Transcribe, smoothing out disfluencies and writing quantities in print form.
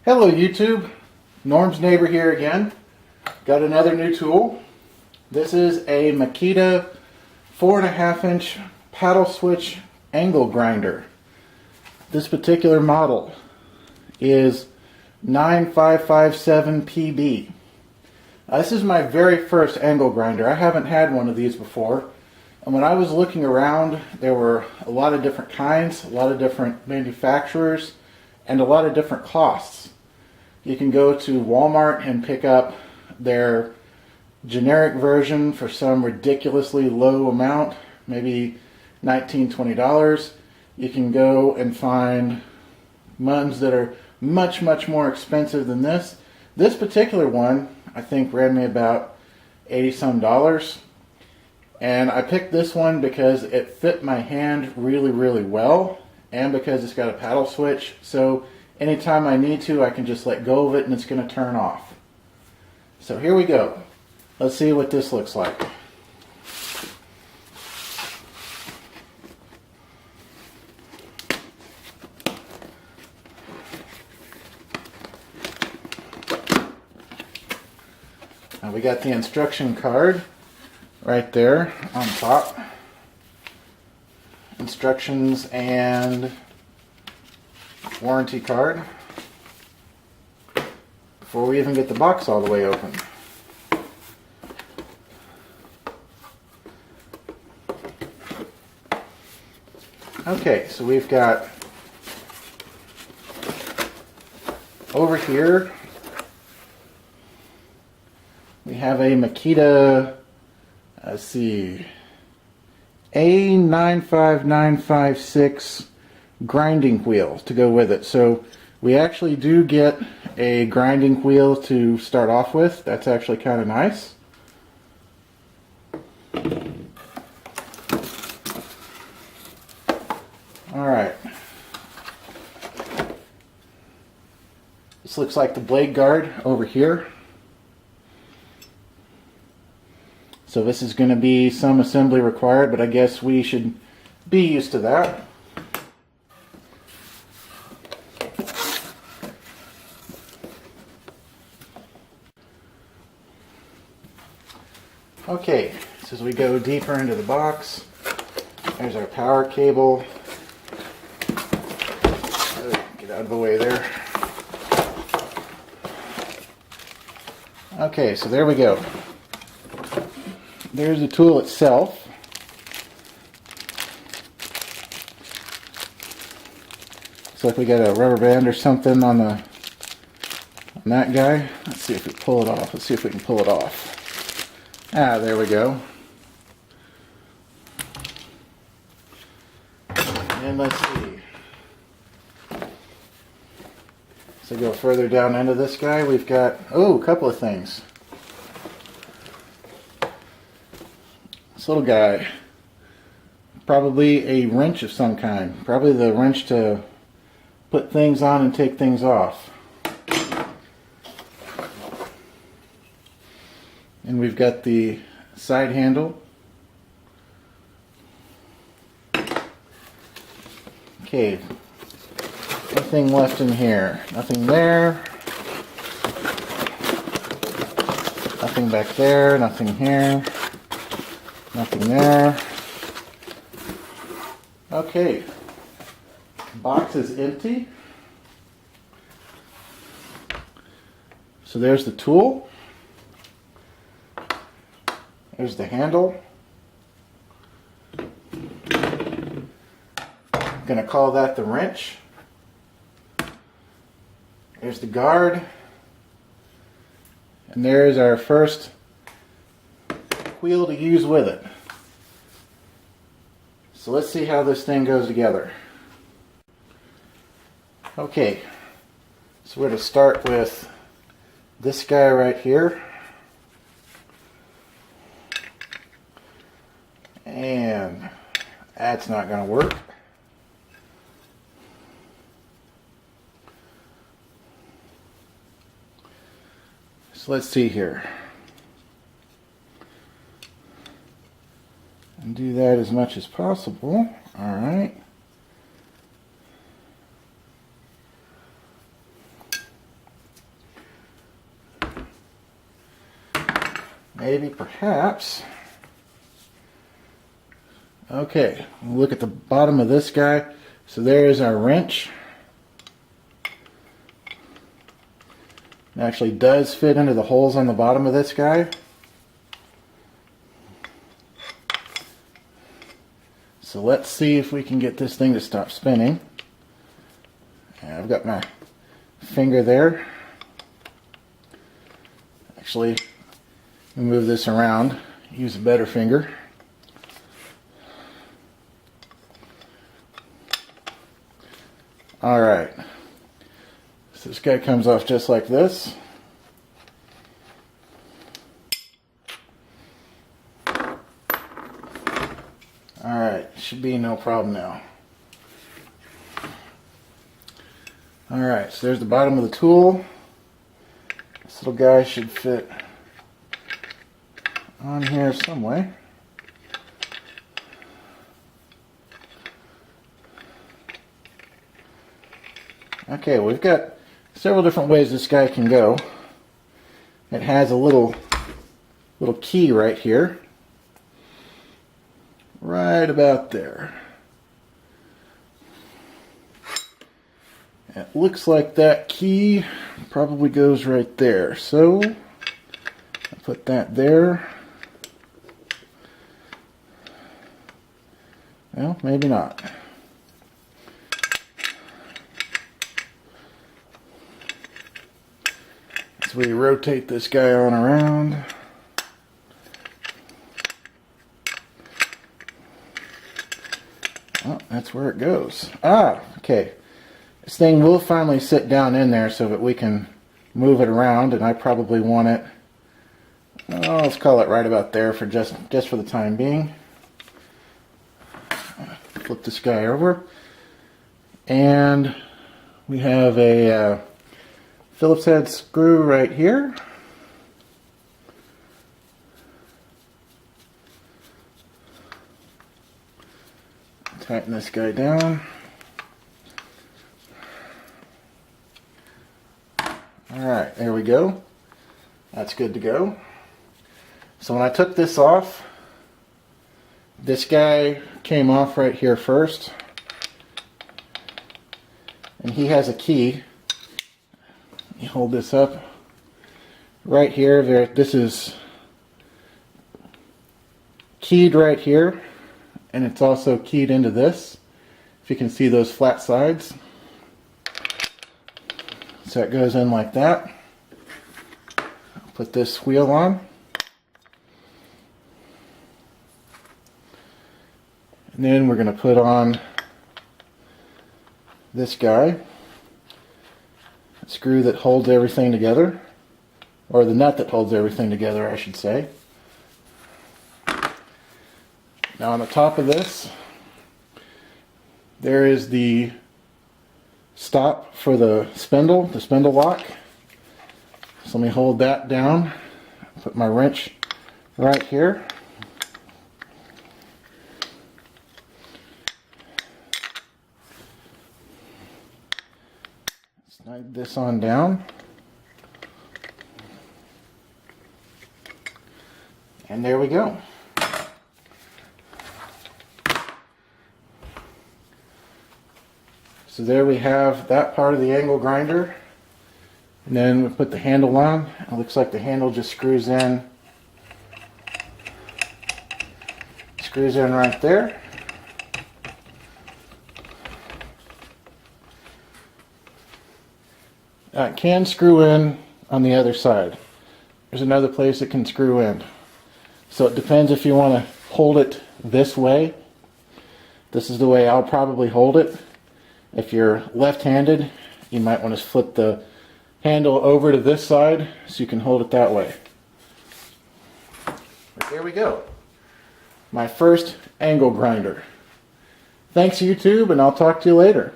Hello YouTube, Norm's neighbor here again. Got another new tool. This is a Makita 4.5-inch paddle switch angle grinder. This particular model is 9557PB. This is my very first angle grinder. I haven't had one of these before. And when I was looking around, there were a lot of different kinds, a lot of different manufacturers, and a lot of different costs. You can go to Walmart and pick up their generic version for some ridiculously low amount, maybe $19, $20. You can go and find ones that are much more expensive than this. This particular one, I think, ran me about $80 some. And I picked this one because it fit my hand really well, and because it's got a paddle switch, so anytime I need to, I can just let go of it and it's going to turn off. So here we go. Let's see what this looks like. Now we got the instruction card right there on top. Instructions and warranty card before we even get the box all the way open. Okay, so we've got over here, we have a Makita, let's see, A95956 grinding wheel to go with it. So we actually do get a grinding wheel to start off with. That's actually kind of nice. Alright. This looks like the blade guard over here. So this is going to be some assembly required, but I guess we should be used to that. Okay, so as we go deeper into the box, there's our power cable. Get out of the way there. Okay, so there we go. There's the tool itself. Looks like we got a rubber band or something on that guy. Let's see if we pull it off. Let's see if we can pull it off. Ah, there we go. And let's see. So go further down into this guy. We've got, a couple of things. This little guy, probably a wrench of some kind. Probably the wrench to put things on and take things off. And we've got the side handle. Okay, nothing left in here. Nothing there. Nothing back there. Nothing here. Nothing there. Okay, box is empty. So there's the tool. There's the handle. I'm going to call that the wrench. There's the guard. And there's our first wheel to use with it. So let's see how this thing goes together. Okay, so we're going to start with this guy right here. And that's not going to work. So let's see here. And do that as much as possible. All right. maybe, perhaps. Okay, look at the bottom of this guy. So there is our wrench. It actually does fit into the holes on the bottom of this guy. So let's see if we can get this thing to stop spinning. I've got my finger there. Actually, move this around. Use a better finger. Alright. So this guy comes off just like this. Alright, should be no problem now. Alright, so there's the bottom of the tool. This little guy should fit on here some way. Okay, we've got several different ways this guy can go. It has a little key right here. Right about there. It looks like that key probably goes right there. So, I'll put that there. Well, maybe not. As we rotate this guy on around. Oh, that's where it goes. Ah, okay. This thing will finally sit down in there so that we can move it around, and I probably want it, oh, let's call it right about there for just for the time being. Flip this guy over, and we have a Phillips head screw right here. Tighten this guy down. Alright, there we go. That's good to go. So when I took this off, this guy came off right here first. And he has a key. Let me hold this up. Right here, this is keyed right here. And it's also keyed into this. If you can see those flat sides. So it goes in like that. Put this wheel on. And then we're going to put on this guy. A screw that holds everything together. Or the nut that holds everything together, I should say. Now on the top of this, there is the stop for the spindle lock. So let me hold that down. Put my wrench right here. Slide this on down. And there we go. So there we have that part of the angle grinder. And then we put the handle on. It looks like the handle just screws in. Screws in right there. It can screw in on the other side. There's another place it can screw in. So it depends if you want to hold it this way. This is the way I'll probably hold it. If you're left-handed, you might want to flip the handle over to this side so you can hold it that way. But there we go. My first angle grinder. Thanks YouTube, and I'll talk to you later.